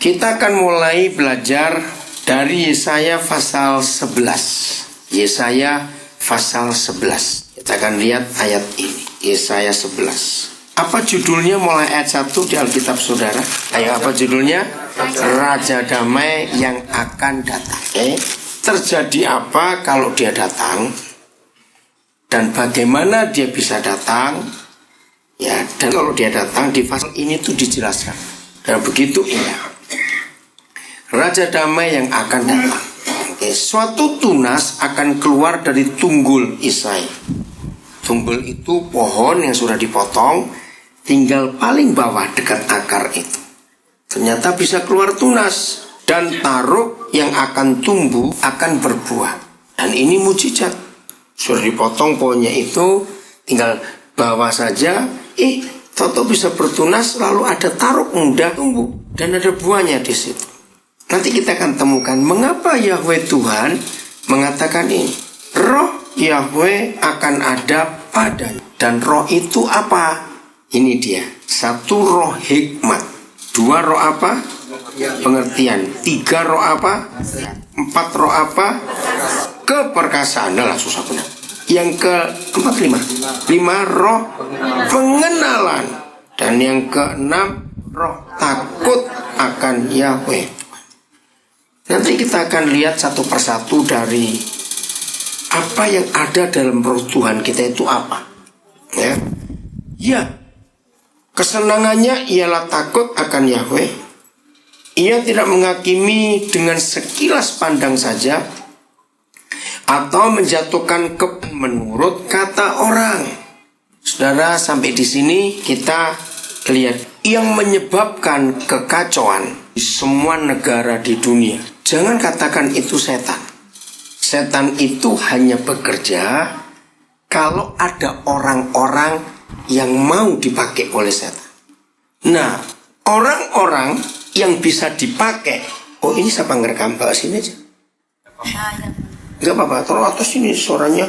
Kita akan mulai belajar dari Yesaya pasal 11. Yesaya pasal 11. Kita akan lihat ayat ini. Yesaya 11. Apa judulnya mulai ayat 1 di Alkitab saudara? Ayo, apa judulnya? Raja Damai yang akan datang. Terjadi apa kalau dia datang? Dan bagaimana dia bisa datang? Ya, dan kalau dia datang di pasal ini tuh dijelaskan. Dan begitu indah. Raja Damai yang akan datang. Suatu tunas akan keluar dari tunggul Isai. Tunggul itu pohon yang sudah dipotong, tinggal paling bawah dekat akar itu. Ternyata bisa keluar tunas, dan taruk yang akan tumbuh akan berbuah. Dan ini mujizat. Sudah dipotong pohonnya itu, tinggal bawah saja, toto bisa bertunas, lalu ada taruk muda tumbuh dan ada buahnya di situ. Nanti kita akan temukan mengapa Yahweh Tuhan mengatakan ini. Roh Yahweh akan ada padanya. Dan roh itu apa? Ini dia. 1 roh hikmat. 2 roh apa? Pengertian. 3 roh apa? 4 roh apa? Keperkasaan. Nah, susah benar. Yang keempat 5 roh pengenalan. Dan yang keenam roh takut akan Yahweh. Nanti kita akan lihat satu persatu dari apa yang ada dalam roh Tuhan kita itu apa. Ya, kesenangannya ialah takut akan Yahweh. Ia tidak menghakimi dengan sekilas pandang saja, atau menjatuhkan menurut kata orang. Saudara, sampai di sini kita lihat yang menyebabkan kekacauan di semua negara di dunia. Jangan katakan itu setan. Setan itu hanya bekerja kalau ada orang-orang yang mau dipakai oleh setan. Nah, orang-orang yang bisa dipakai. Oh, ini siapa ngerekam? Bawa sini aja. Enggak apa-apa, taruh atas ini suaranya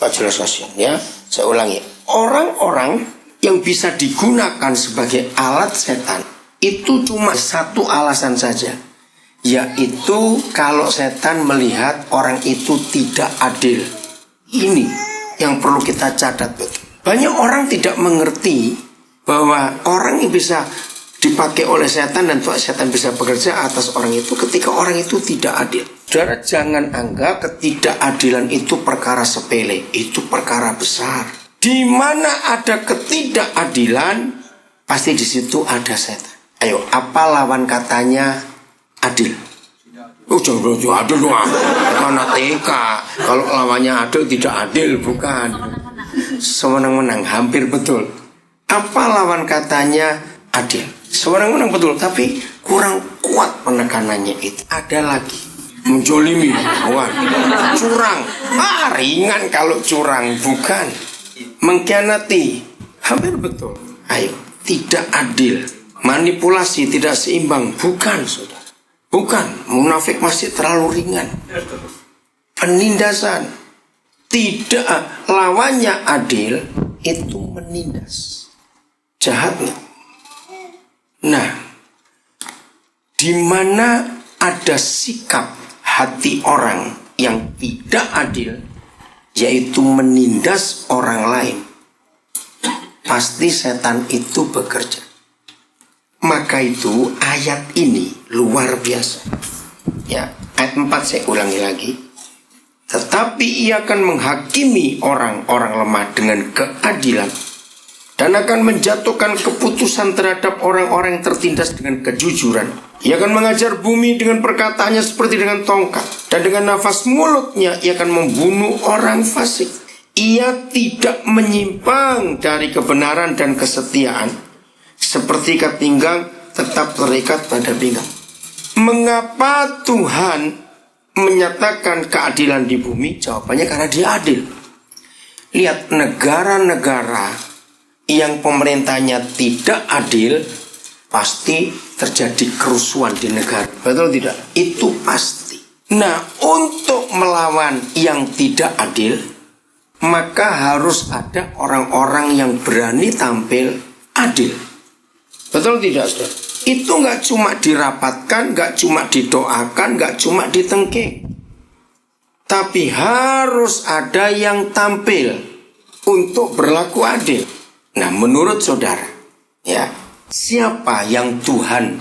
Pak jelas kasihan ya. Saya ulangi. Orang-orang yang bisa digunakan sebagai alat setan itu cuma satu alasan saja, yaitu kalau setan melihat orang itu tidak adil. Ini yang perlu kita catat betul. Banyak orang tidak mengerti bahwa orang yang bisa dipakai oleh setan dan setan bisa bekerja atas orang itu ketika orang itu tidak adil. Saudara, jangan anggap ketidakadilan itu perkara sepele, itu perkara besar. Di mana ada ketidakadilan, pasti di situ ada setan. Ayo, apa lawan katanya adil? Oh, jangan berarti adil dong. Mana TK? Kalau lawannya adil tidak adil, bukan. Semenang-menang, hampir betul. Apa lawan katanya adil? Semenang-menang betul, tapi kurang kuat penekanannya itu. Ada lagi. Menjolimi, curang, ringan kalau curang, bukan. Mengkhianati, hampir betul. Ayo, tidak adil, manipulasi tidak seimbang, bukan saudara. Bukan, munafik masih terlalu ringan. Penindasan, tidak, lawannya adil, itu menindas. Jahatnya. Nah, di mana ada sikap hati orang yang tidak adil, yaitu menindas orang lain, pasti setan itu bekerja. Maka itu ayat ini luar biasa. Ya, ayat 4 saya ulangi lagi. Tetapi ia akan menghakimi orang-orang lemah dengan keadilan, dan akan menjatuhkan keputusan terhadap orang-orang yang tertindas dengan kejujuran. Ia akan mengajar bumi dengan perkataannya seperti dengan tongkat, dan dengan nafas mulutnya ia akan membunuh orang fasik. Ia tidak menyimpang dari kebenaran dan kesetiaan, seperti ikat pinggang tetap terikat pada pinggang. Mengapa Tuhan menyatakan keadilan di bumi? Jawabannya karena dia adil. Lihat, negara-negara yang pemerintahnya tidak adil, pasti terjadi kerusuhan di negara. Betul tidak? Itu pasti. Nah, untuk melawan yang tidak adil, maka harus ada orang-orang yang berani tampil adil. Betul tidak, saudara? itu nggak cuma dirapatkan, nggak cuma didoakan, nggak cuma ditengking, tapi harus ada yang tampil untuk berlaku adil. Nah, menurut saudara, ya, siapa yang Tuhan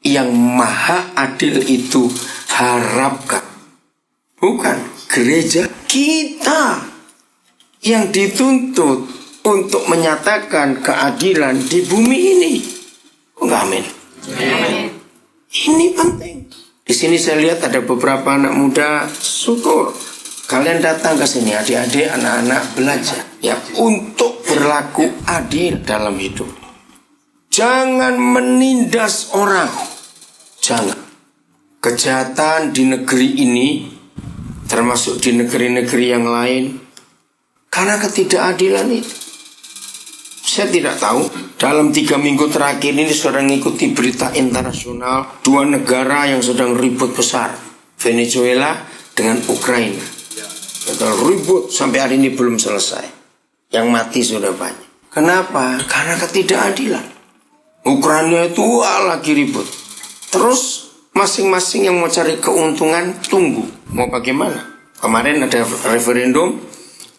yang maha adil itu harapkan? Bukan gereja kita yang dituntut untuk menyatakan keadilan di bumi ini. Enggak, amin. Ini penting. Di sini saya lihat ada beberapa anak muda. Syukur kalian datang ke sini, adik-adik, anak-anak belajar ya untuk berlaku adil dalam hidup. Jangan menindas orang. Jangan. Kejahatan di negeri ini, termasuk di negeri-negeri yang lain, karena ketidakadilan itu. Saya tidak tahu, dalam 3 minggu terakhir ini sedang mengikuti berita internasional, 2 negara yang sedang ribut besar, Venezuela dengan Ukraina. Ribut sampai hari ini belum selesai. Yang mati sudah banyak. Kenapa? Karena ketidakadilan. Ukraina itu lagi ribut. Terus masing-masing yang mau cari keuntungan tunggu. Mau bagaimana? Kemarin ada referendum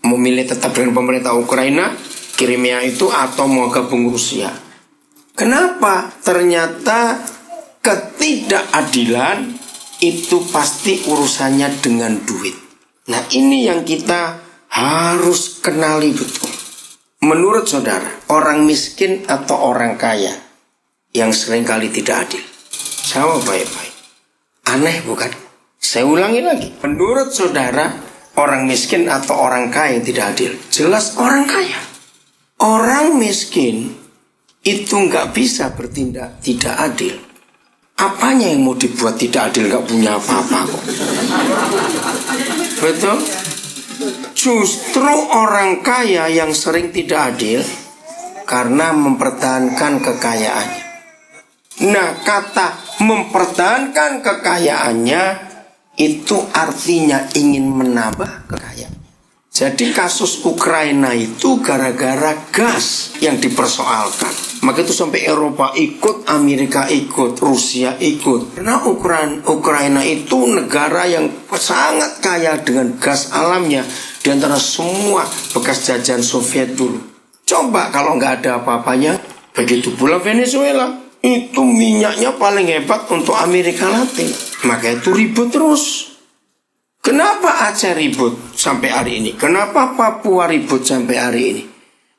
memilih tetap dengan pemerintah Ukraina, Crimea itu, atau mau gabung Rusia. Kenapa? Ternyata ketidakadilan itu pasti urusannya dengan duit. Nah, ini yang kita harus kenali betul. Menurut saudara, orang miskin atau orang kaya yang seringkali tidak adil? Jawab baik-baik. Aneh bukan? Saya ulangi lagi. Menurut saudara, orang miskin atau orang kaya yang tidak adil? Jelas orang kaya. Orang miskin itu nggak bisa bertindak tidak adil. Apanya yang mau dibuat tidak adil? Nggak punya apa-apa kok. Betul? Justru orang kaya yang sering tidak adil karena mempertahankan kekayaannya. Nah, kata mempertahankan kekayaannya itu artinya ingin menambah kekayaan. Jadi kasus Ukraina itu gara-gara gas yang dipersoalkan. Maka itu sampai Eropa ikut, Amerika ikut, Rusia ikut. Karena Ukraina itu negara yang sangat kaya dengan gas alamnya di antara semua bekas jajahan Soviet dulu. Coba kalau nggak ada apa-apanya, begitu pula Venezuela. Itu minyaknya paling hebat untuk Amerika Latin. Maka itu ribut terus. Kenapa Aceh ribut sampai hari ini? Kenapa Papua ribut sampai hari ini?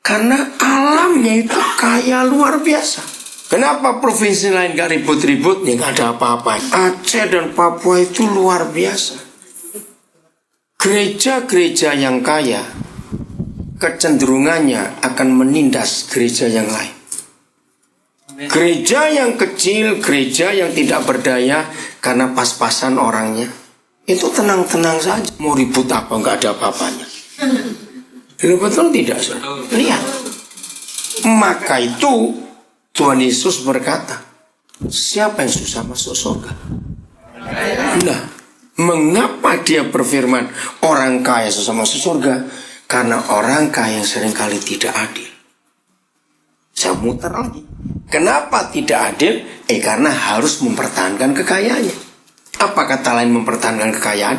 Karena alamnya itu kaya luar biasa. Kenapa provinsi lain gak ribut-ribut? Ya gak ada apa-apa. Aceh dan Papua itu luar biasa. Gereja-gereja yang kaya kecenderungannya akan menindas gereja yang lain. Gereja yang kecil, gereja yang tidak berdaya karena pas-pasan orangnya, itu tenang-tenang saja. Mau ribut apa, nggak ada apa-apanya. Betul tidak, saudara? Lihat. Maka itu Tuhan Yesus berkata, siapa yang susah masuk surga? Nah, mengapa dia berfirman orang kaya susah masuk surga? Karena orang kaya seringkali tidak adil. Saya muter lagi. Kenapa tidak adil? Karena harus mempertahankan kekayaannya. Apa kata lain mempertahankan kekayaan?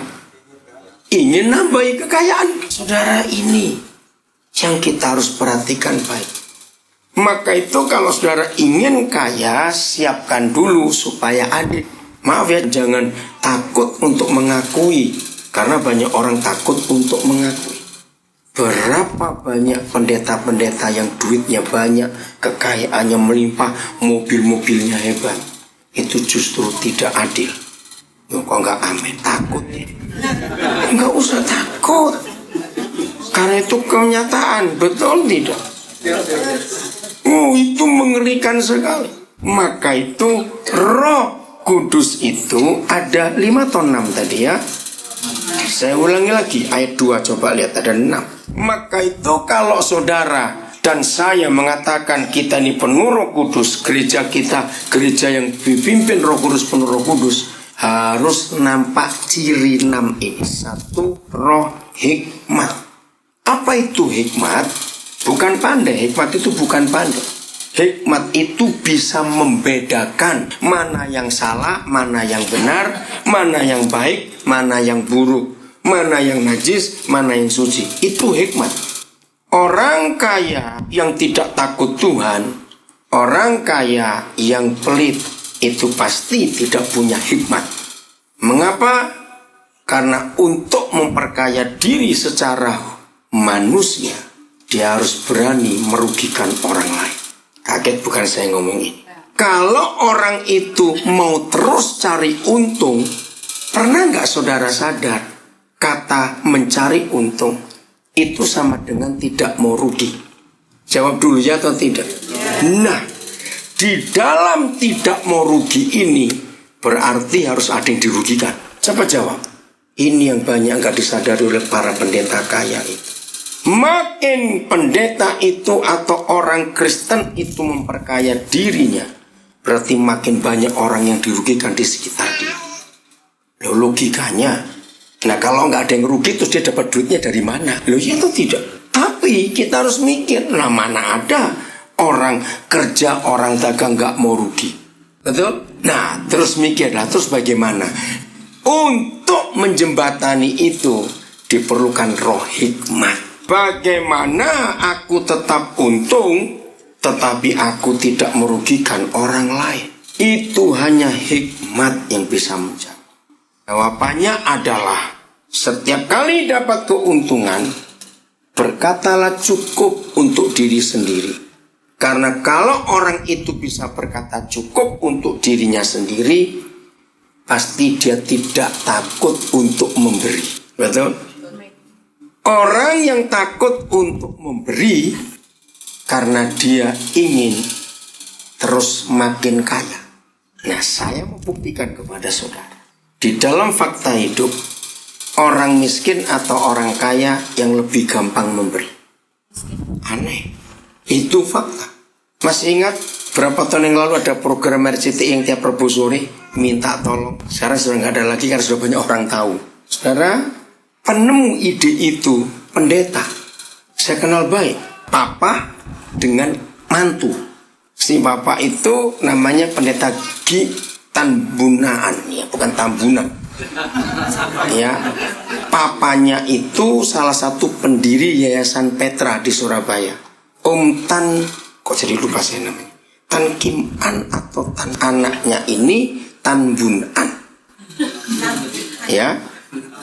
Ingin nambahi kekayaan. Saudara, ini yang kita harus perhatikan baik. Maka itu kalau saudara ingin kaya, siapkan dulu supaya adil. Maaf ya, jangan takut untuk mengakui. Karena banyak orang takut untuk mengakui. Berapa banyak pendeta-pendeta yang duitnya banyak, kekayaannya melimpah, mobil-mobilnya hebat. Itu justru tidak adil. Kok nggak amin? Takut ya? Nggak usah takut. Karena itu kenyataan, betul tidak? Itu mengerikan sekali. Maka itu Roh Kudus itu ada 5 atau 6 tadi ya. Saya ulangi lagi ayat 2, coba lihat ada 6. Maka itu kalau saudara dan saya mengatakan kita ini penuh Roh Kudus, gereja kita gereja yang dipimpin Roh Kudus, penuh Roh Kudus, harus nampak ciri 6 ini. 1, roh hikmat. Apa itu hikmat? Bukan pandai. Hikmat itu bukan pandai. Hikmat itu bisa membedakan mana yang salah, mana yang benar, mana yang baik, mana yang buruk, mana yang najis, mana yang suci. Itu hikmat. Orang kaya yang tidak takut Tuhan, orang kaya yang pelit, itu pasti tidak punya hikmat. Mengapa? Karena untuk memperkaya diri secara manusia, dia harus berani merugikan orang lain. Kaget bukan saya ngomong ini. Kalau orang itu mau terus cari untung, pernah nggak saudara sadar kata mencari untung itu sama dengan tidak mau rugi? Jawab dulu ya atau tidak? Nah, di dalam tidak mau rugi ini berarti harus ada yang dirugikan. Coba jawab. Ini yang banyak nggak disadari oleh para pendeta kaya itu. Makin pendeta itu atau orang Kristen itu memperkaya dirinya, berarti makin banyak orang yang dirugikan di sekitar dia. Loh, logikanya, nah kalau nggak ada yang rugi terus dia dapat duitnya dari mana? Loh ya itu tidak. Tapi kita harus mikir, nah mana ada orang kerja, orang dagang nggak mau rugi. Betul? Nah terus mikirlah, terus bagaimana? Untuk menjembatani itu diperlukan roh hikmat. Bagaimana aku tetap untung tetapi aku tidak merugikan orang lain? Itu hanya hikmat yang bisa menjawab. Jawabannya adalah setiap kali dapat keuntungan, berkatalah cukup untuk diri sendiri. Karena kalau orang itu bisa berkata cukup untuk dirinya sendiri, pasti dia tidak takut untuk memberi. Betul? Orang yang takut untuk memberi karena dia ingin terus makin kaya. Nah, saya mau buktikan kepada saudara. Di dalam fakta hidup, orang miskin atau orang kaya yang lebih gampang memberi. Aneh. Itu fakta. Masih ingat berapa tahun yang lalu ada program RCTI yang tiap Rabu sore minta tolong. Sekarang sudah nggak ada lagi karena sudah banyak orang tahu. Saudara, penemu ide itu pendeta. Saya kenal baik. Papa dengan mantu. Si bapak itu namanya pendeta Gi Tanbunaan. Ya, bukan Tambunan. Ya, papanya itu salah satu pendiri Yayasan Petra di Surabaya. Om Tan, kok jadi lupa saya namanya. Tan Kim An atau Tan, anaknya ini Tanbunan. Ya,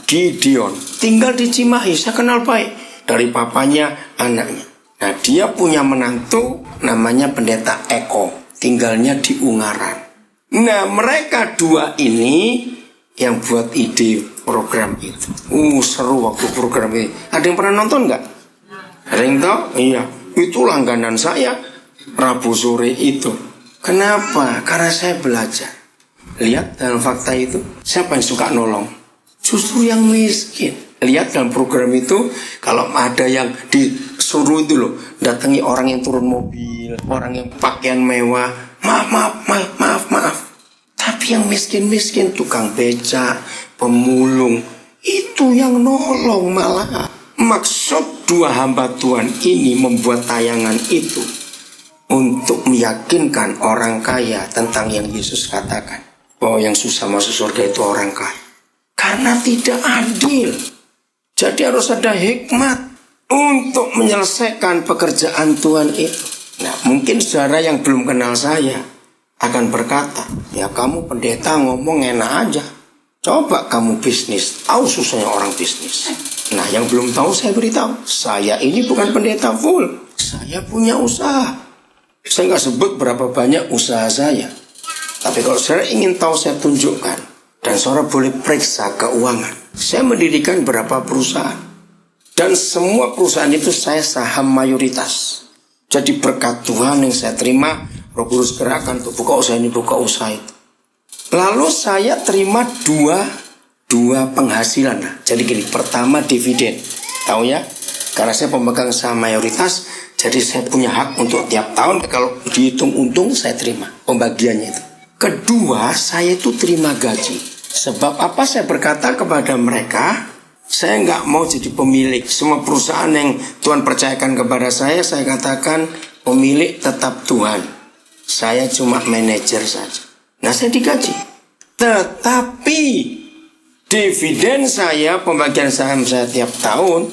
Gideon tinggal di Cimahi, saya kenal baik dari papanya anaknya. Nah, dia punya menantu namanya pendeta Eko, tinggalnya di Ungaran. Nah, mereka dua ini yang buat ide program itu. Seru waktu program ini. Ada yang pernah nonton nggak? Ada yang tahu? Iya, itu langganan saya Rabu sore itu. Kenapa? Karena saya belajar. Lihat dalam fakta itu, siapa yang suka nolong? Justru yang miskin. Lihat dalam program itu, kalau ada yang disuruh itu loh, datangi orang yang turun mobil, orang yang pakaian mewah, maaf. Tapi yang miskin-miskin, tukang becak, pemulung, itu yang nolong malah. Maksud dua hamba Tuhan ini membuat tayangan itu untuk meyakinkan orang kaya tentang yang Yesus katakan, bahwa yang susah masuk surga itu orang kaya. Karena tidak adil. Jadi harus ada hikmat untuk menyelesaikan pekerjaan Tuhan itu. Nah, mungkin saudara yang belum kenal saya akan berkata, ya kamu pendeta ngomong enak aja. Coba kamu bisnis, tahu susahnya orang bisnis. Nah, yang belum tahu saya beritahu, saya ini bukan pendeta full. Saya punya usaha. Saya nggak sebut berapa banyak usaha saya. Tapi kalau saudara ingin tahu, saya tunjukkan. Dan saudara boleh periksa keuangan. Saya mendirikan berapa perusahaan. Dan semua perusahaan itu saya saham mayoritas. Jadi berkat Tuhan yang saya terima, Roh Kudus gerakan untuk buka usaha ini, buka usaha itu. Lalu saya terima dua penghasilan. Jadi gini, pertama dividen. Tahu ya? Karena saya pemegang saham mayoritas, jadi saya punya hak untuk tiap tahun kalau dihitung untung saya terima pembagiannya itu. Kedua, saya itu terima gaji. Sebab apa saya berkata kepada mereka, saya nggak mau jadi pemilik. Semua perusahaan yang Tuhan percayakan kepada saya katakan Pemilik tetap Tuhan. Saya cuma manajer saja. Nah, saya digaji. Tetapi dividen saya, pembagian saham saya tiap tahun,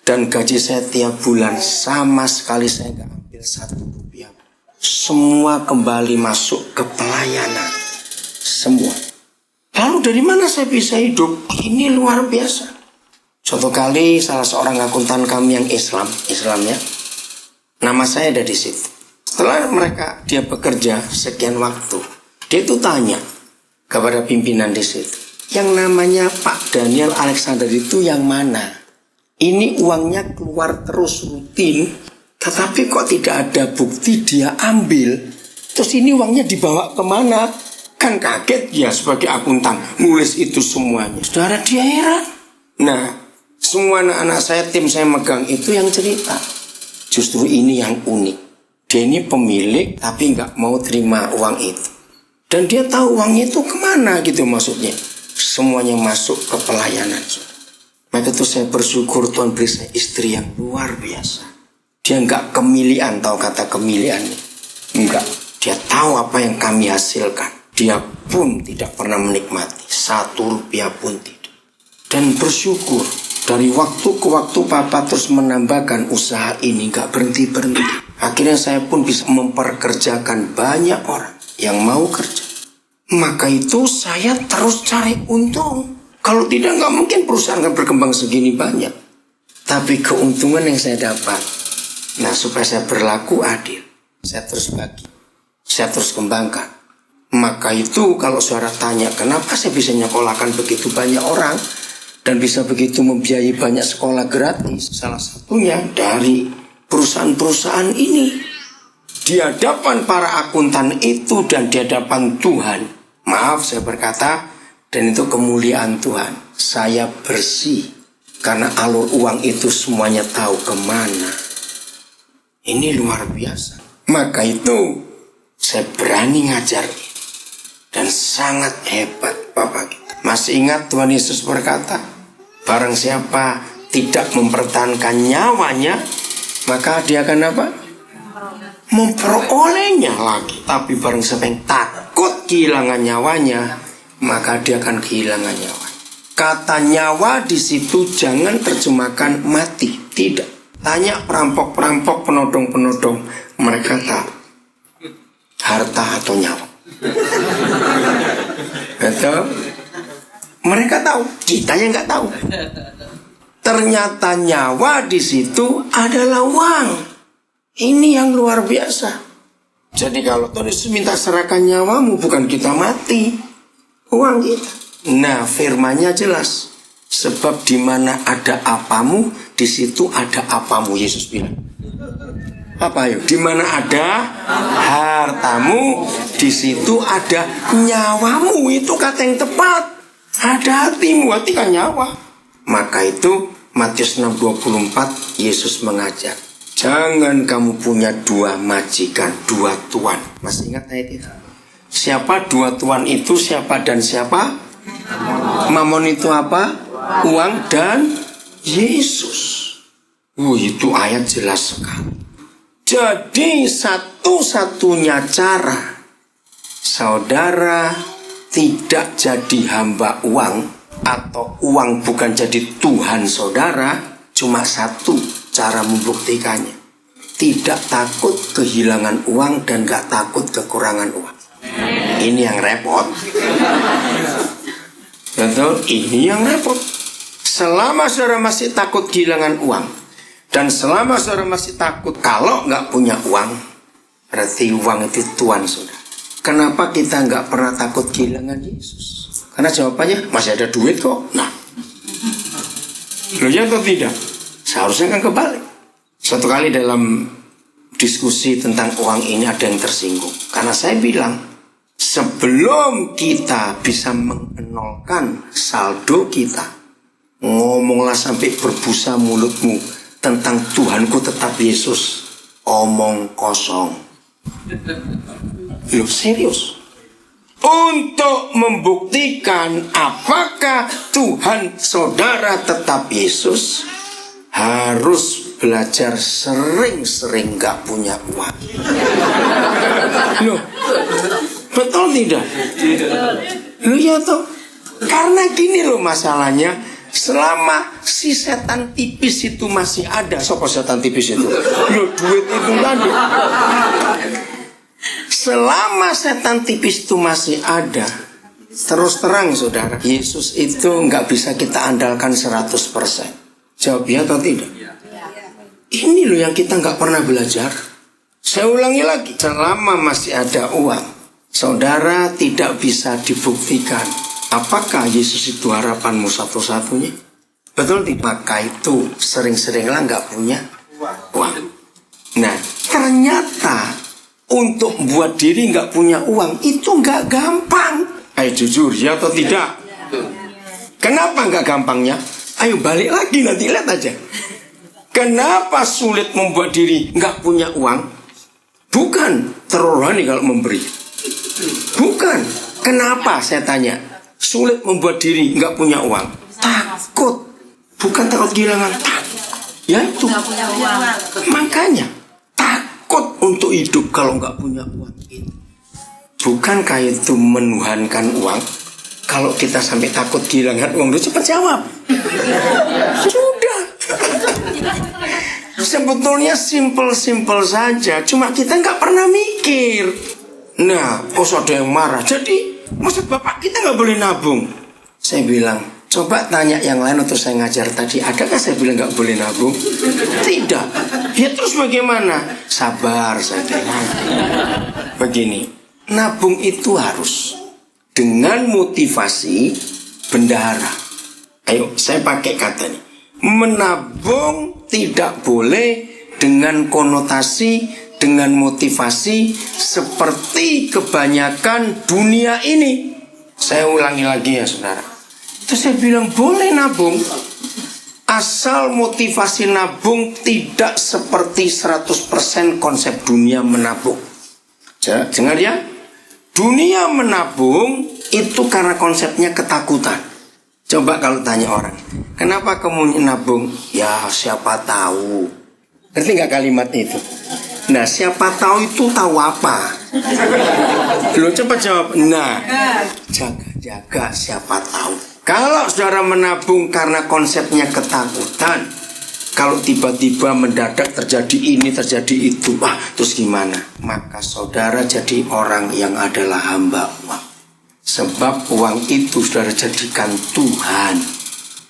dan gaji saya tiap bulan, sama sekali saya nggak ambil 1 rupiah. Semua kembali masuk ke pelayanan. Semua. Lalu dari mana saya bisa hidup? Ini luar biasa. Suatu kali salah seorang akuntan kami yang Islam ya, nama saya ada di situ. Setelah dia bekerja sekian waktu, dia itu tanya kepada pimpinan di situ, yang namanya Pak Daniel Alexander itu yang mana? Ini uangnya keluar terus rutin, tetapi kok tidak ada bukti dia ambil. Terus ini uangnya dibawa kemana? Kan kaget ya sebagai akuntan nulis itu semuanya. Saudara, dia heran. Nah, semua anak-anak saya, tim saya megang itu yang cerita. Justru ini yang unik. Dia ini pemilik tapi nggak mau terima uang itu. Dan dia tahu uangnya itu kemana gitu maksudnya. Semuanya masuk ke pelayanan. Maka itu saya bersyukur Tuhan beri saya istri yang luar biasa. Dia nggak kemilian, tahu kata kemilian? Enggak. Dia tahu apa yang kami hasilkan. Dia pun tidak pernah menikmati 1 rupiah pun tidak. Dan bersyukur. Dari waktu ke waktu Papa terus menambahkan usaha ini, gak berhenti-berhenti. Akhirnya saya pun bisa memperkerjakan banyak orang yang mau kerja. Maka itu saya terus cari untung. Kalau tidak, gak mungkin perusahaan akan berkembang segini banyak. Tapi keuntungan yang saya dapat, nah supaya saya berlaku adil, saya terus bagi, saya terus kembangkan. Maka itu kalau saudara tanya, kenapa saya bisa nyekolahkan begitu banyak orang? Dan bisa begitu membiayai banyak sekolah gratis. Salah satunya dari perusahaan-perusahaan ini. Di hadapan para akuntan itu dan di hadapan Tuhan. Maaf saya berkata, dan itu kemuliaan Tuhan. Saya bersih. Karena alur uang itu semuanya tahu kemana. Ini luar biasa. Maka itu saya berani ngajar. Dan sangat hebat Bapak kita. Masih ingat Tuhan Yesus berkata, barang siapa tidak mempertahankan nyawanya, maka dia akan apa? Memperolehnya lagi. Tapi barang siapa yang takut kehilangan nyawanya, maka dia akan kehilangan nyawa. Kata nyawa di situ jangan terjemahkan mati. Tidak. Tanya perampok-perampok, penodong-penodong, mereka tahu harta atau nyawa. Betul? Mereka tahu, kita yang nggak tahu. Ternyata nyawa di situ adalah uang. Ini yang luar biasa. Jadi kalau Tuhan Yesus minta serahkan nyawamu, bukan kita mati, uang kita. Nah, firman-Nya jelas. Sebab di mana ada apamu, di situ ada apamu, Yesus bilang. Apa yuk? Di mana ada hartamu, di situ ada nyawamu. Itu kata yang tepat. Ada hatimu, hati kan nyawa. Maka itu Matius 6:24 Yesus mengajak, jangan kamu punya 2 majikan, 2 tuan. Masih ingat ayat itu? Siapa 2 tuan itu? Siapa dan siapa? Mamon itu apa? Uang dan Yesus. Itu ayat jelas sekali. Jadi satu-satunya cara saudara tidak jadi hamba uang, atau uang bukan jadi Tuhan saudara, cuma satu cara membuktikannya. Tidak takut kehilangan uang dan gak takut kekurangan uang. Ini yang repot. Betul? Ini yang repot. Selama saudara masih takut kehilangan uang, dan selama saudara masih takut kalau gak punya uang, berarti uang itu Tuhan saudara. Kenapa kita nggak pernah takut kehilangan Yesus? Karena jawabannya masih ada duit kok. Nah, loh ya atau tidak? Seharusnya kan kebalik. Suatu kali dalam diskusi tentang uang ini ada yang tersinggung. Karena saya bilang, sebelum kita bisa mengenolkan saldo kita, ngomonglah sampai berbusa mulutmu tentang Tuhanku tetap Yesus. Omong kosong. Loh, serius. Untuk membuktikan apakah Tuhan saudara tetap Yesus, harus belajar sering-sering gak punya uang. Loh, betul tidak? Loh ya toh. Karena gini loh masalahnya, selama si setan tipis itu masih ada. Sopo setan tipis itu? Loh, duit itu tadi. Selama setan tipis itu masih ada, terus terang saudara, Yesus itu nggak bisa kita andalkan 100%. Jawab ya atau tidak? Ini loh yang kita nggak pernah belajar. Saya ulangi lagi, selama masih ada uang, saudara tidak bisa dibuktikan apakah Yesus itu harapanmu satu-satunya. Betul tidak? Maka itu sering-seringlah nggak punya uang. Nah, ternyata untuk buat diri nggak punya uang itu nggak gampang. Ayo jujur ya atau tidak? Kenapa nggak gampangnya? Ayo balik lagi nanti lihat aja. Kenapa sulit membuat diri nggak punya uang? Bukan terorani kalau memberi. Bukan. Kenapa saya tanya? Sulit membuat diri nggak punya uang. Takut. Bukan takut kehilangan. Takut. Ya itu. Makanya takut untuk hidup kalau nggak punya uang. Bukankah itu menuhankan uang? Kalau kita sampai takut kehilangan uang, udah cepat jawab. Sudah. Sebetulnya simple saja, cuma kita nggak pernah mikir. Nah, ada yang marah. Jadi maksud bapak kita nggak boleh nabung. Saya bilang, coba tanya yang lain untuk saya ngajar tadi. Adakah saya bilang nggak boleh nabung? Tidak. Ya terus bagaimana? Sabar saya bilang. Begini, nabung itu harus dengan motivasi bendahara. Ayo, saya pakai kata ini. Menabung tidak boleh dengan konotasi, dengan motivasi seperti kebanyakan dunia ini. Saya ulangi lagi ya saudara. Terus saya bilang boleh nabung, asal motivasi nabung tidak seperti 100% konsep dunia menabung. Dengar ya, dunia menabung itu karena konsepnya ketakutan. Coba kalau tanya orang, kenapa kamu nabung? Ya siapa tahu. Ngerti gak kalimat itu? Nah siapa tahu itu tahu apa? Lo cepat jawab. Nah, jaga-jaga siapa tahu. Kalau saudara menabung karena konsepnya ketakutan, kalau tiba-tiba mendadak terjadi ini, terjadi itu, terus gimana? Maka saudara jadi orang yang adalah hamba uang. Sebab uang itu saudara jadikan Tuhan.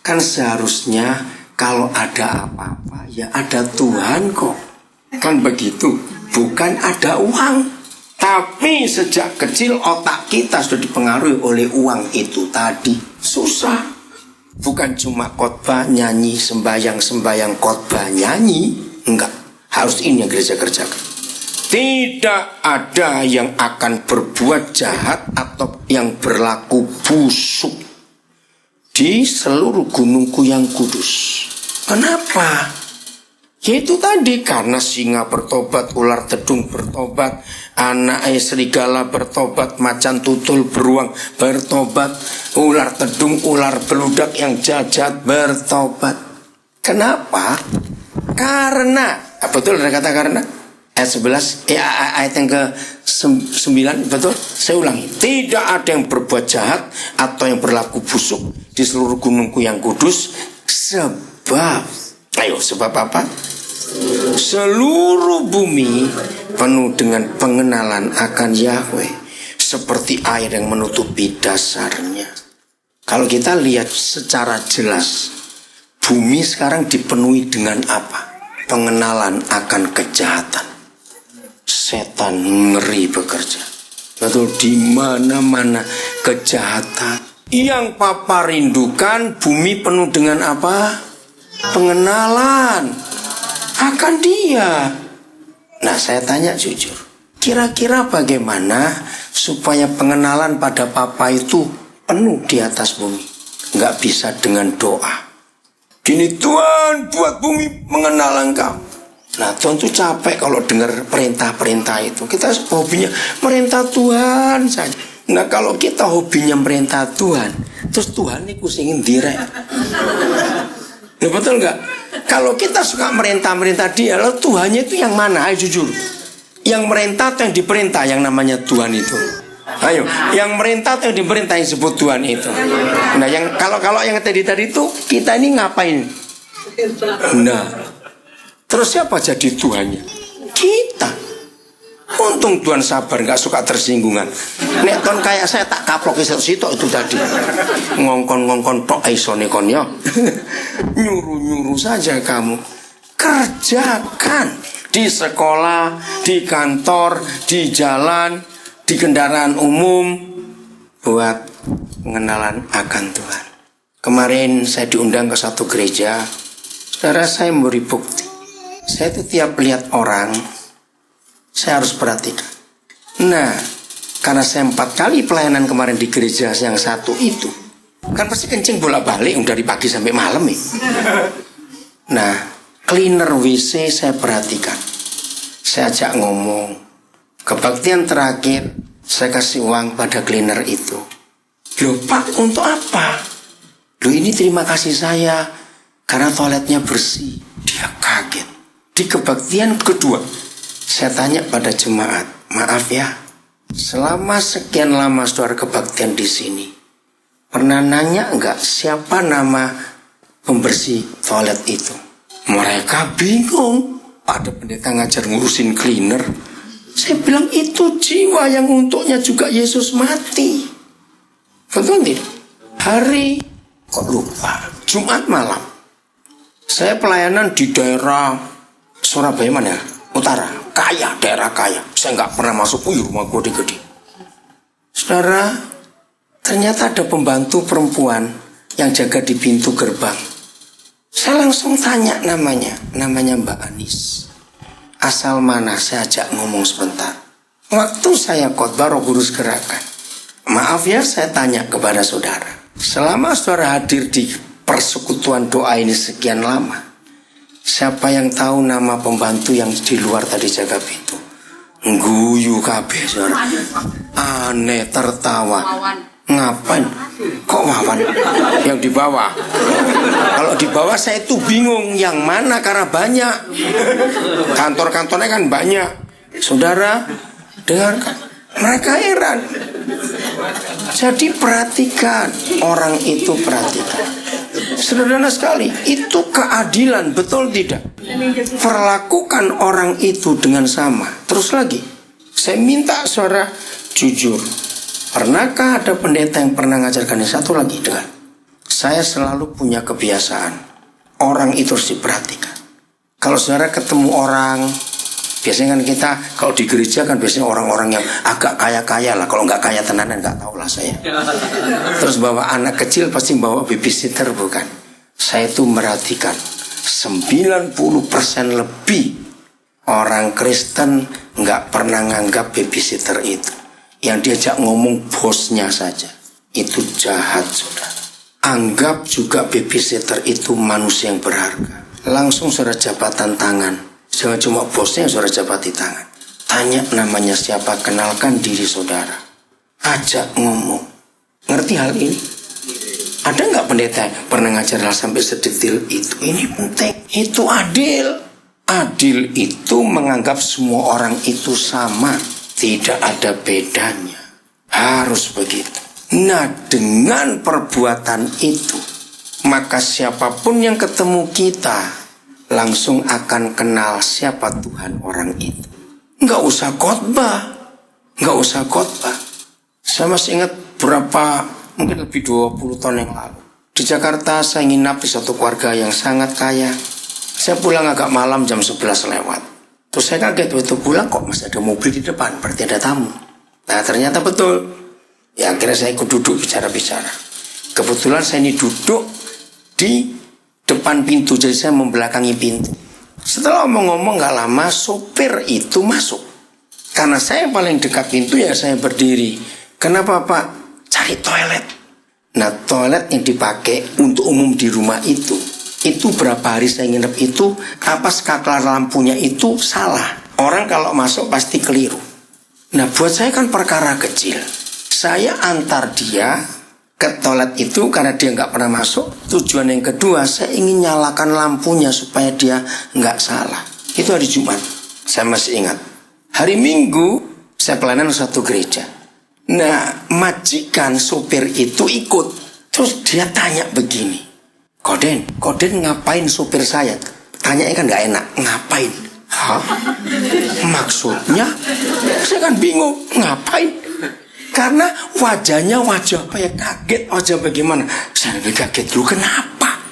Kan seharusnya kalau ada apa-apa ya ada Tuhan kok. Kan begitu. Bukan ada uang. Tapi sejak kecil otak kita sudah dipengaruhi oleh uang itu tadi. Susah. Bukan cuma khotbah, nyanyi, sembayang khotbah, nyanyi. Enggak. Harus ini yang gereja kerjakan. Tidak ada yang akan berbuat jahat atau yang berlaku busuk di seluruh gunungku yang kudus. Kenapa? Yaitu tadi karena singa bertobat, ular tedung bertobat, anak serigala bertobat, macan tutul beruang bertobat, ular tedung, ular beludak yang jahat bertobat. Kenapa? Karena, betul ada kata karena? Ayat 11, ayat yang ke-9, betul? Saya ulangi. Tidak ada yang berbuat jahat atau yang berlaku busuk di seluruh gunungku yang kudus. Sebab apa? Seluruh bumi penuh dengan pengenalan akan Yahweh, seperti air yang menutupi dasarnya. Kalau kita lihat secara jelas, bumi sekarang dipenuhi dengan apa? Pengenalan akan kejahatan. Setan ngeri bekerja. Betul, di mana-mana kejahatan. Yang Papa rindukan, bumi penuh dengan apa? Pengenalan akan Dia. Nah, saya tanya jujur, kira-kira bagaimana supaya pengenalan pada Papa itu penuh di atas bumi? Nggak bisa dengan doa. Gini, Tuhan buat bumi mengenal Engkau. Nah, Tuhan tuh capek kalau dengar perintah-perintah itu. Kita hobinya merintah Tuhan saja. Nah, kalau kita hobinya merintah Tuhan, terus Tuhan ini kusingin direk. Nah, betul nggak? Kalau kita suka merintah dia, lalu Tuhannya itu yang mana? Ayo jujur. Yang merintah atau yang diperintah yang namanya Tuhan itu? Ayo, yang merintah atau yang diperintah yang disebut Tuhan itu? Nah, yang kalau yang tadi itu kita ini ngapain? Nah, terus siapa jadi Tuhannya? Kita. Untung Tuhan sabar, nggak suka tersinggungan. Nek ton kayak saya tak kaplok situ itu tadi. Ngongkon tok aisone kon yo. Nyuruh saja kamu. Kerjakan di sekolah, di kantor, di jalan, di kendaraan umum buat pengenalan akan Tuhan. Kemarin saya diundang ke satu gereja. Saudara, saya memberi bukti. Saya itu tiap lihat orang, saya harus perhatikan. Nah, karena saya 4 kali pelayanan kemarin di gereja yang satu itu, kan pasti kencing bolak-balik dari pagi sampai malam ya. Nah, cleaner WC saya perhatikan. Saya ajak ngomong. Kebaktian terakhir, saya kasih uang pada cleaner itu. Loh Pak, untuk apa? Loh ini terima kasih saya, karena toiletnya bersih. Dia kaget. Di kebaktian kedua, saya tanya pada jemaat, maaf ya, selama sekian lama saudara kebaktian di sini, pernah nanya enggak siapa nama pembersih toilet itu? Mereka bingung. Ada pendeta ngajar ngurusin cleaner. Saya bilang itu jiwa yang untuknya juga Yesus mati. Betul tidak? Hari kok lupa Jumat malam saya pelayanan di daerah Surabaya mana? Utara, kaya, daerah kaya. Saya nggak pernah masuk, rumah gede-gede. Saudara, ternyata ada pembantu perempuan yang jaga di pintu gerbang. Saya langsung tanya namanya Mbak Anis. Asal mana? Saya ajak ngomong sebentar. Waktu saya khotbah Roh Kudus gerakan. Maaf ya, saya tanya kepada saudara. Selama saudara hadir di persekutuan doa ini sekian lama, siapa yang tahu nama pembantu yang di luar tadi jaga pintu? Guyu kabeh saudara. Aneh tertawa. Ngapain? Kok Wawan? Yang di bawah. Kalau di bawah saya itu bingung yang mana karena banyak. Kantor-kantornya kan banyak. Saudara, dengarkan. Mereka heran. Jadi perhatikan, orang itu perhatikan. Sederhana sekali, itu keadilan, betul tidak? Perlakukan orang itu dengan sama. Terus lagi, saya minta saudara jujur. Pernahkah ada pendeta yang pernah ngajarkan ini? Satu lagi, dengar. Saya selalu punya kebiasaan, orang itu harus diperhatikan. Kalau saudara ketemu orang, biasanya kan kita kalau di gereja kan biasanya orang-orang yang agak kaya-kaya lah. Kalau nggak kaya tenanan nggak tahu lah saya. Terus bawa anak kecil pasti bawa babysitter bukan? Saya itu merhatikan 90% lebih orang Kristen nggak pernah nganggap babysitter itu. Yang diajak ngomong bosnya saja. Itu jahat saudara. Anggap juga babysitter itu manusia yang berharga. Langsung saudara jabatan tangan. Jangan cuma bosnya yang saudara jabati tangan. Tanya namanya siapa, kenalkan diri saudara. Ajak ngomong. Ngerti hal ini? Ada nggak pendeta pernah ngajar hal sampai sedetil itu? Ini penting. Itu adil. Adil itu menganggap semua orang itu sama. Tidak ada bedanya. Harus begitu. Nah, dengan perbuatan itu, maka siapapun yang ketemu kita langsung akan kenal siapa Tuhan orang itu. Nggak usah khotbah. Nggak usah khotbah. Saya masih ingat mungkin lebih 20 tahun yang lalu. Di Jakarta saya nginap di satu keluarga yang sangat kaya. Saya pulang agak malam jam 11 lewat. Terus saya kaget, waktu pulang kok masih ada mobil di depan, berarti ada tamu. Nah ternyata betul. Ya akhirnya saya ikut duduk bicara-bicara. Kebetulan saya ini duduk di depan pintu, jadi saya membelakangi pintu. Setelah ngomong-ngomong gak lama, sopir itu masuk. Karena saya yang paling dekat pintu ya saya berdiri. Kenapa Pak? Cari toilet. Nah toilet yang dipakai untuk umum di rumah itu berapa hari saya nginep itu, apa skaklar lampunya itu salah. Orang kalau masuk pasti keliru. Nah buat saya kan perkara kecil. Saya antar dia ke toilet itu karena dia nggak pernah masuk. Tujuan yang kedua, saya ingin nyalakan lampunya supaya dia nggak salah. Itu hari Jumat, saya masih ingat. Hari Minggu saya pelayanan satu gereja. Nah, majikan sopir itu ikut. Terus dia tanya begini, Koden ngapain sopir saya? Tanyanya kan nggak enak, ngapain? Hah? Maksudnya? Saya kan bingung, ngapain? Karena wajahnya wajah kayak kaget, wajah bagaimana? Saya lebih kaget dulu, kenapa?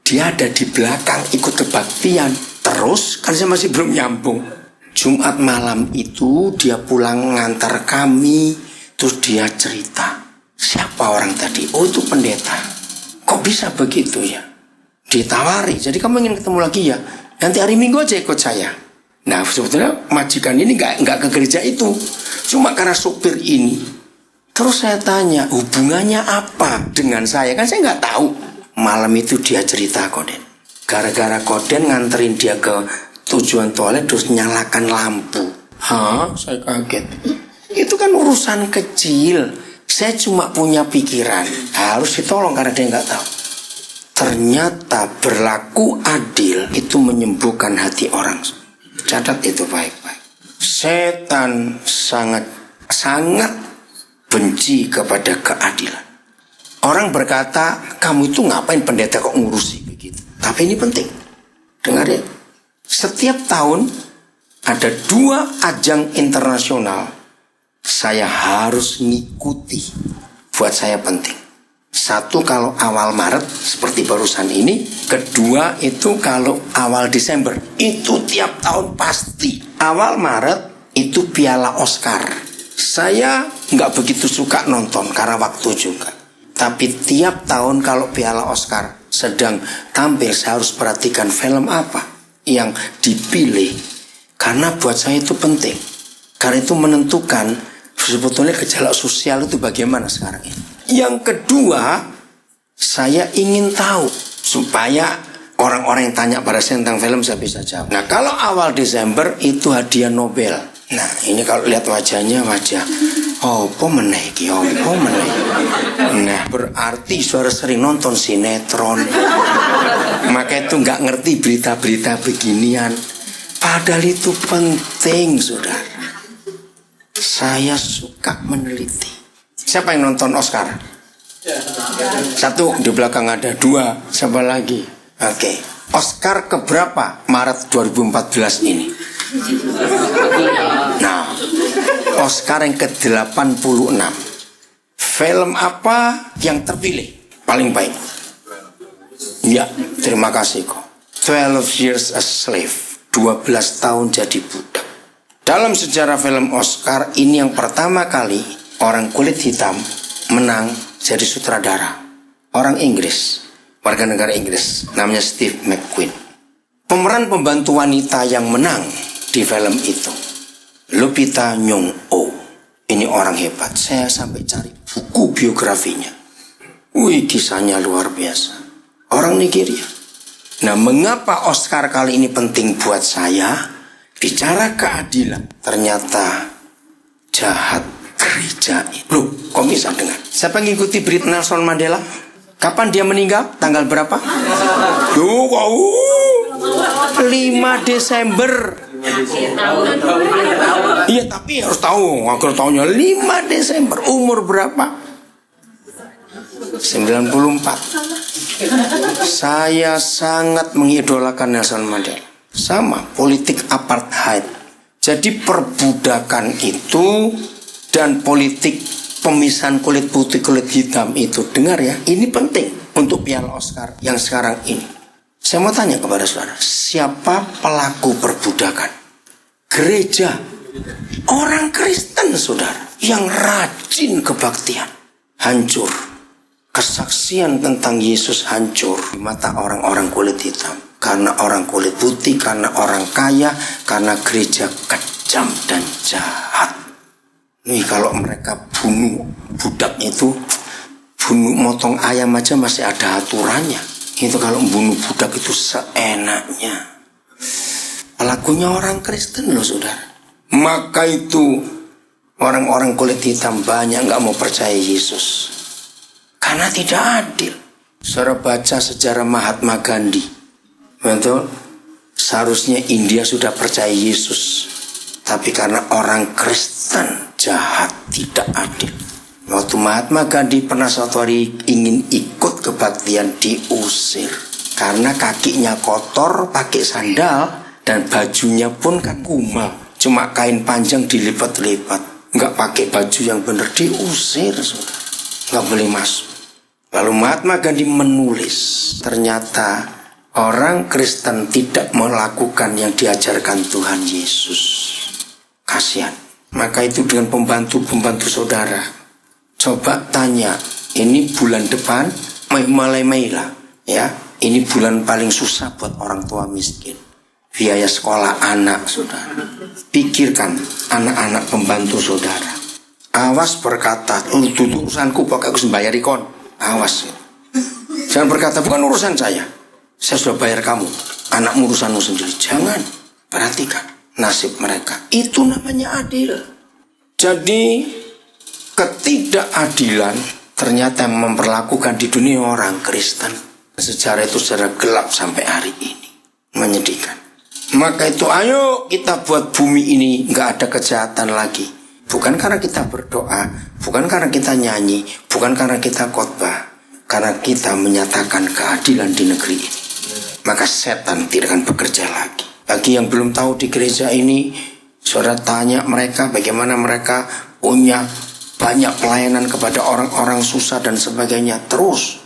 Dia ada di belakang ikut kebaktian. Terus kan saya masih belum nyambung. Jumat malam itu dia pulang ngantar kami. Terus dia cerita, siapa orang tadi? Oh, itu pendeta. Kok bisa begitu ya? Ditawari, jadi kamu ingin ketemu lagi ya? Nanti hari Minggu aja ikut saya. Nah, sebetulnya majikan ini nggak ke gereja itu, cuma karena sopir ini. Terus saya tanya, hubungannya apa dengan saya? Kan saya nggak tahu. Malam itu dia cerita, Koden, gara-gara Koden nganterin dia ke tujuan toilet terus nyalakan lampu. Hah? Saya kaget. Itu kan urusan kecil. Saya cuma punya pikiran harus ditolong karena dia nggak tahu. Ternyata berlaku adil itu menyembuhkan hati orang. Catat itu baik-baik. Setan sangat benci kepada keadilan. Orang berkata, kamu itu ngapain pendeta kok ngurusi begitu? Tapi ini penting. Dengar ya. Setiap tahun ada 2 ajang internasional. Saya harus ngikuti. Buat saya penting. 1 kalau awal Maret seperti barusan ini. 2 itu kalau awal Desember. Itu tiap tahun pasti. Awal Maret itu Piala Oscar. Saya nggak begitu suka nonton karena waktu juga. Tapi tiap tahun kalau Piala Oscar sedang tampil, saya harus perhatikan film apa yang dipilih. Karena buat saya itu penting. Karena itu menentukan sebetulnya gejala sosial itu bagaimana sekarang ini. Yang kedua, saya ingin tahu supaya orang-orang yang tanya pada saya tentang film saya bisa jawab. Nah, kalau awal Desember itu hadiah Nobel. Nah, ini kalau lihat wajahnya wajah opo meneh. Nah, berarti saudara sering nonton sinetron. Maka itu nggak ngerti berita-berita beginian. Padahal itu penting, saudara. Saya suka meneliti. Siapa yang nonton Oscar? 1, di belakang ada. 2, siapa lagi? Oke. Oscar keberapa Maret 2014 ini? Nah, Oscar yang ke-86. Film apa yang terpilih paling baik? Ya, terima kasih kok. 12 Years a Slave. 12 tahun jadi budak. Dalam sejarah film Oscar ini yang pertama kali orang kulit hitam menang jadi sutradara. Orang Inggris, warga negara Inggris, namanya Steve McQueen. Pemeran pembantu wanita yang menang di film itu Lupita Nyong'o. Ini orang hebat. Saya sampai cari buku biografinya. Wih, kisahnya luar biasa. Orang Nigeria. Nah, mengapa Oscar kali ini penting buat saya? Bicara keadilan, ternyata jahat gereja itu. Loh, kok bisa dengar? Siapa yang ngikuti berita Nelson Mandela? Kapan dia meninggal? Tanggal berapa? Duh, 5 Desember. Iya, tapi harus tahu. Akhir tahunnya 5 Desember. Umur berapa? 94. Saya sangat mengidolakan Nelson Mandela. Sama, politik apartheid. Jadi perbudakan itu dan politik pemisahan kulit putih kulit hitam itu, dengar ya, ini penting untuk Piala Oscar yang sekarang ini. Saya mau tanya kepada saudara, siapa pelaku perbudakan? Gereja, orang Kristen, saudara, yang rajin kebaktian. Hancur. Kesaksian tentang Yesus hancur di mata orang-orang kulit hitam. Karena orang kulit putih, karena orang kaya, karena gereja kejam dan jahat. Nih, kalau mereka bunuh budaknya itu, bunuh motong ayam aja masih ada aturannya. Itu kalau bunuh budak itu seenaknya. Pelakunya orang Kristen loh, saudara. Maka itu orang-orang kulit hitam banyak gak mau percaya Yesus. Karena tidak adil. Saudara baca sejarah Mahatma Gandhi, betul? Seharusnya India sudah percaya Yesus, tapi karena orang Kristen jahat, tidak adil. Waktu Mahatma Gandhi pernah suatu hari ingin ikut kebaktian, diusir karena kakinya kotor, pakai sandal, dan bajunya pun kan kumal, cuma kain panjang dilipat-lipat, nggak pakai baju yang benar, diusir, saudara, nggak boleh masuk. Lalu Mahatma Gandhi menulis, ternyata orang Kristen tidak melakukan yang diajarkan Tuhan Yesus. Kasihan. Maka itu dengan pembantu-pembantu saudara, coba tanya, ini bulan depan mulai lah, ya, ini bulan paling susah buat orang tua miskin. Biaya sekolah anak saudara. Pikirkan anak-anak pembantu saudara. Awas berkata, itu urusanku, pokoknya aku sembayar ikon. Awas. Jangan berkata, bukan urusan saya sudah bayar kamu, anakmu urusanmu sendiri. Jangan. Perhatikan nasib mereka. Itu namanya adil. Jadi ketidakadilan ternyata memperlakukan di dunia orang Kristen. Sejarah itu secara gelap sampai hari ini. Menyedihkan. Maka itu ayo kita buat bumi ini nggak ada kejahatan lagi. Bukan karena kita berdoa, bukan karena kita nyanyi, bukan karena kita khotbah, karena kita menyatakan keadilan di negeri ini. Maka setan tidak akan bekerja lagi. Bagi yang belum tahu di gereja ini, saudara tanya mereka bagaimana mereka punya banyak pelayanan kepada orang-orang susah dan sebagainya. Terus,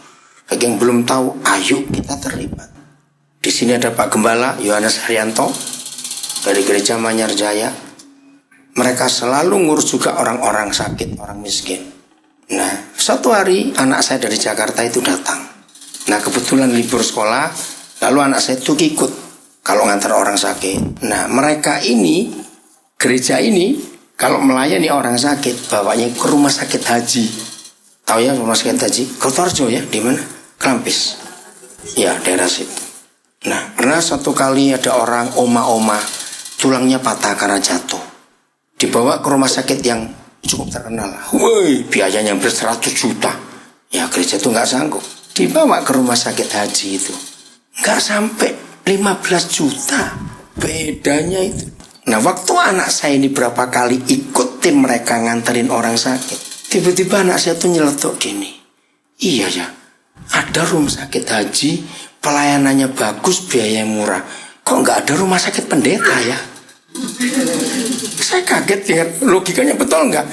bagi yang belum tahu, ayo kita terlibat. Di sini ada Pak Gembala Yohanes Haryanto dari gereja Manyar Jaya. Mereka selalu ngurus juga orang-orang sakit, orang miskin. Nah, suatu hari anak saya dari Jakarta itu datang. Nah, kebetulan libur sekolah, lalu anak saya itu ikut kalau ngantar orang sakit. Nah, mereka ini, gereja ini, kalau melayani orang sakit, bawanya ke rumah sakit haji. Tahu ya rumah sakit haji? Kertoharjo ya, di mana? Klampis. Ya, daerah situ. Nah, pernah suatu kali ada orang oma-oma, tulangnya patah karena jatuh. Dibawa ke rumah sakit yang cukup terkenal. Woi, biayanya hampir 100 juta. Ya, gereja itu nggak sanggup. Dibawa ke rumah sakit haji itu. Nggak sampai 15 juta. Bedanya itu. Nah, waktu anak saya ini berapa kali ikut tim mereka nganterin orang sakit, tiba-tiba anak saya tuh nyeletuk gini. Iya ya, ada rumah sakit haji, pelayanannya bagus, biaya murah. Kok nggak ada rumah sakit pendeta ya? Saya kaget ya, logikanya betul nggak?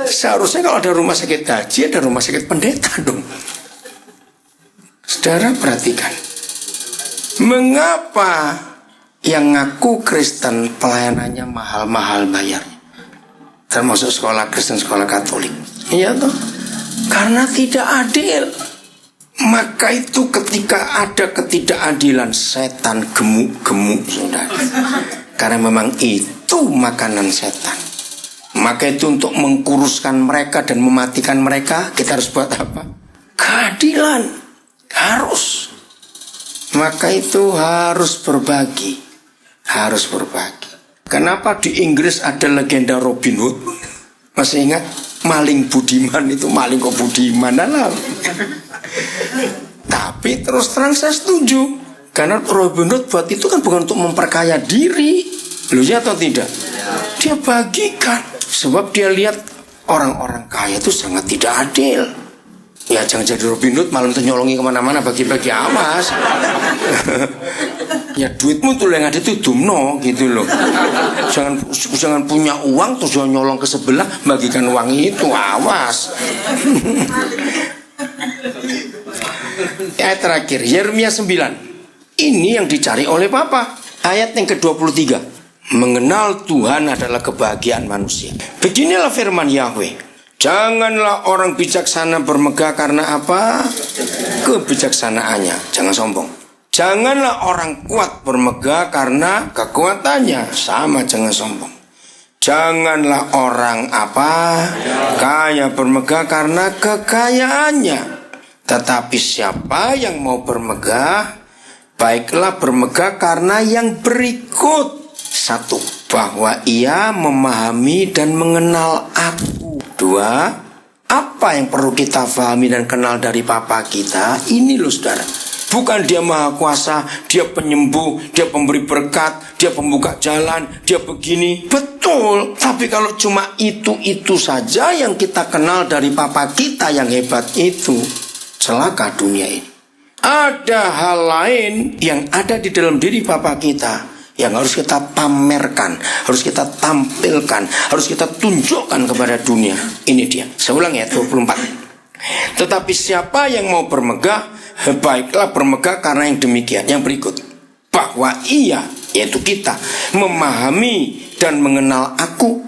Seharusnya kalau ada rumah sakit haji, ada rumah sakit pendeta dong. Saudara perhatikan, mengapa yang ngaku Kristen pelayanannya mahal-mahal bayarnya? Termasuk sekolah Kristen, sekolah Katolik. Iya toh? Karena tidak adil. Maka itu ketika ada ketidakadilan, setan gemuk-gemuk saudara. Karena memang itu makanan setan. Maka itu untuk mengkuruskan mereka dan mematikan mereka, kita harus buat apa? Keadilan. Harus. Maka itu harus berbagi. Harus berbagi. Kenapa di Inggris ada legenda Robin Hood? Masih ingat? Maling budiman itu, maling kok budiman lah. Tapi terus terang saya setuju. Karena Robin Hood buat itu kan bukan untuk memperkaya diri. Loh ya atau tidak? Dia bagikan. Sebab dia lihat orang-orang kaya itu sangat tidak adil. Ya jangan jadi Robin Hood malah untuk nyolongi kemana-mana, bagi-bagi, awas. Ya duitmu tuh yang ada itu dumno gitu loh. Jangan punya uang terus jangan nyolong ke sebelah, bagikan uang itu, awas. Ayat terakhir Yeremia 9. Ini yang dicari oleh Papa. Ayat yang ke-23. Mengenal Tuhan adalah kebahagiaan manusia. Beginilah firman Yahweh. Janganlah orang bijaksana bermegah karena apa? Kebijaksanaannya. Jangan sombong. Janganlah orang kuat bermegah karena kekuatannya. Sama, jangan sombong. Janganlah orang apa? Kaya bermegah karena kekayaannya. Tetapi siapa yang mau bermegah, baiklah bermegah karena yang berikut. 1. Bahwa ia memahami dan mengenal aku. 2. Apa yang perlu kita pahami dan kenal dari Papa kita? Ini loh saudara. Bukan dia maha kuasa, dia penyembuh, dia pemberi berkat, dia pembuka jalan, dia begini. Betul, tapi kalau cuma itu saja yang kita kenal dari Papa kita yang hebat itu, celaka dunia ini. Ada hal lain yang ada di dalam diri Papa kita yang harus kita pamerkan, harus kita tampilkan, harus kita tunjukkan kepada dunia. Ini dia. Saya ulang ya, 24. Tetapi siapa yang mau bermegah, baiklah bermegah karena yang demikian. Yang berikut, bahwa ia, yaitu kita, memahami dan mengenal aku,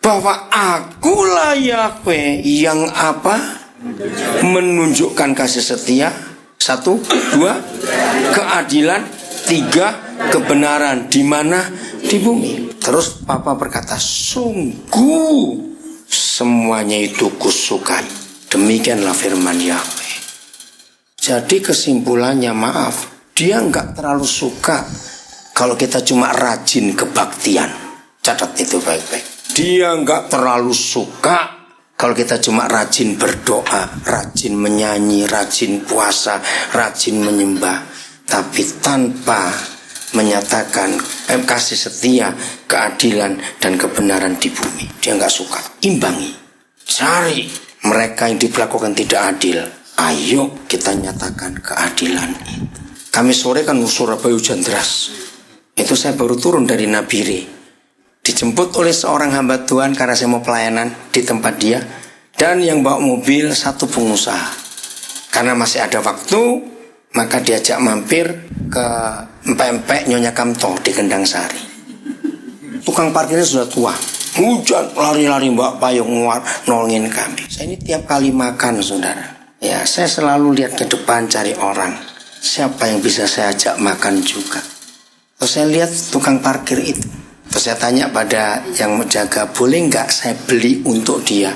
bahwa akulah Yahweh yang apa? Menunjukkan kasih setia. 1, 2, keadilan. 3, kebenaran. Di mana? Di bumi. Terus Papa berkata, sungguh semuanya itu kusukai. Demikianlah firman Yahweh. Jadi kesimpulannya, maaf, dia nggak terlalu suka kalau kita cuma rajin kebaktian. Catat itu baik-baik. Dia nggak terlalu suka kalau kita cuma rajin berdoa, rajin menyanyi, rajin puasa, rajin menyembah, tapi tanpa menyatakan kasih setia, keadilan, dan kebenaran di bumi. Dia nggak suka. Imbangi. Cari mereka yang diperlakukan tidak adil. Ayo kita nyatakan keadilan itu. Kami sore kan Surabaya hujan deras. Itu saya baru turun dari Nabire. Dijemput oleh seorang hamba Tuhan karena saya mau pelayanan di tempat dia. Dan yang bawa mobil satu pengusaha. Karena masih ada waktu, maka diajak mampir ke empek-empek Nyonya Kamto di Kendang Sari. Tukang parkirnya sudah tua. Hujan, lari-lari mbak payung nolongin kami. Saya ini tiap kali makan saudara, ya saya selalu lihat ke depan cari orang. Siapa yang bisa saya ajak makan juga. Terus saya lihat tukang parkir itu. Terus saya tanya pada yang menjaga, boleh nggak saya beli untuk dia?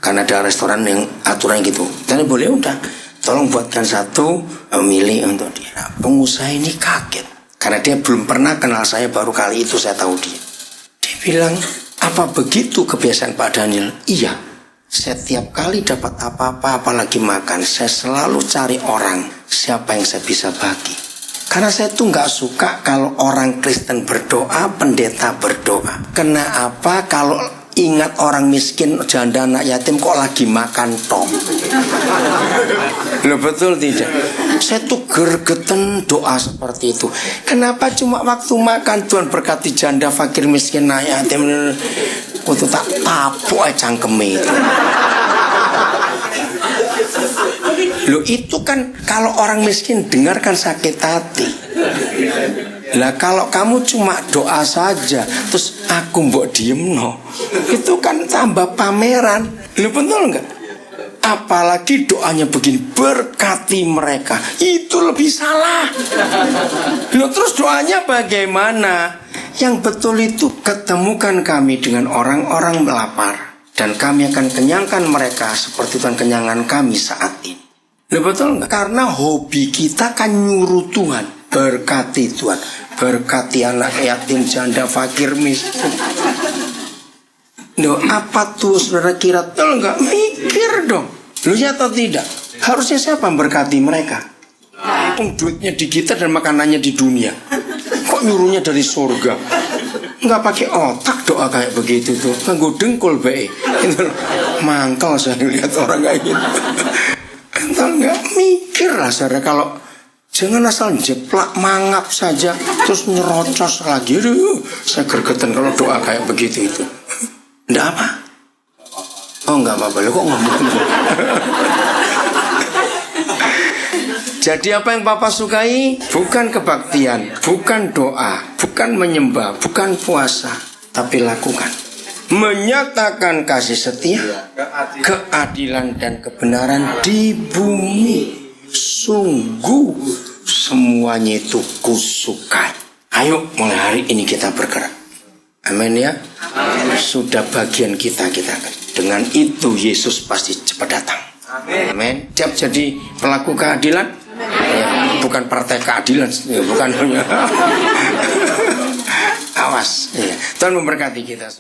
Karena ada restoran yang aturan gitu. Dan boleh, udah. Tolong buatkan satu milih untuk dia. Nah, pengusaha ini kaget. Karena dia belum pernah kenal saya, baru kali itu saya tahu dia. Dia bilang, apa begitu kebiasaan Pak Daniel? Iya. Setiap kali dapat apa-apa, apalagi makan, saya selalu cari orang siapa yang saya bisa bagi. Karena saya tuh nggak suka kalau orang Kristen berdoa, pendeta berdoa. Kenapa kalau ingat orang miskin, janda, anak yatim kok lagi makan toh? Loh betul tidak? Saya tuh gergeten doa seperti itu. Kenapa cuma waktu makan Tuhan berkati janda, fakir, miskin, anak yatim? Aku tak tapuk aja cangkeme itu. Loh itu kan kalau orang miskin dengarkan sakit hati. Lah kalau kamu cuma doa saja terus aku mbok diem no, itu kan tambah pameran. Loh betul enggak? Apalagi doanya begini, berkati mereka, itu lebih salah. Loh terus doanya bagaimana? Yang betul itu, ketemukan kami dengan orang-orang melapar, dan kami akan kenyangkan mereka seperti Tuhan kenyangkan kami saat ini. Loh betul enggak? Karena hobi kita kan nyuruh Tuhan. Berkati Tuhan, berkati anak yatim, janda, fakir, miskin. Loh apa tuh saudara kira? Betul enggak? Mikir dong. Loh ya atau tidak? Harusnya siapa memberkati mereka? Duitnya di kita dan makanannya di dunia. Kok nyuruhnya dari surga? Nggak pakai otak doa kayak begitu tuh. Nganggo dengkul bae. Mangkel saya lihat orang kayak gitu. Entar nggak mikir lah saudara. Kalau jangan asal jeplak mangap saja terus nyerocos lagi. Aduh, saya gergetan kalau doa kayak begitu itu. Nggak apa? Oh nggak apa-apa. Lo kok ngomong? Jadi apa yang Papa sukai? Bukan kebaktian, bukan doa, bukan menyembah, bukan puasa, tapi lakukan. Menyatakan kasih setia, keadilan dan kebenaran di bumi. Sungguh semuanya itu kusukai. Ayo mulai hari ini kita bergerak. Amin ya. Sudah bagian kita. Dengan itu Yesus pasti cepat datang. Amin. Siap jadi pelaku keadilan. Ya, bukan partai keadilan, ya, bukan. Awas. Ya. Tuhan memberkati kita.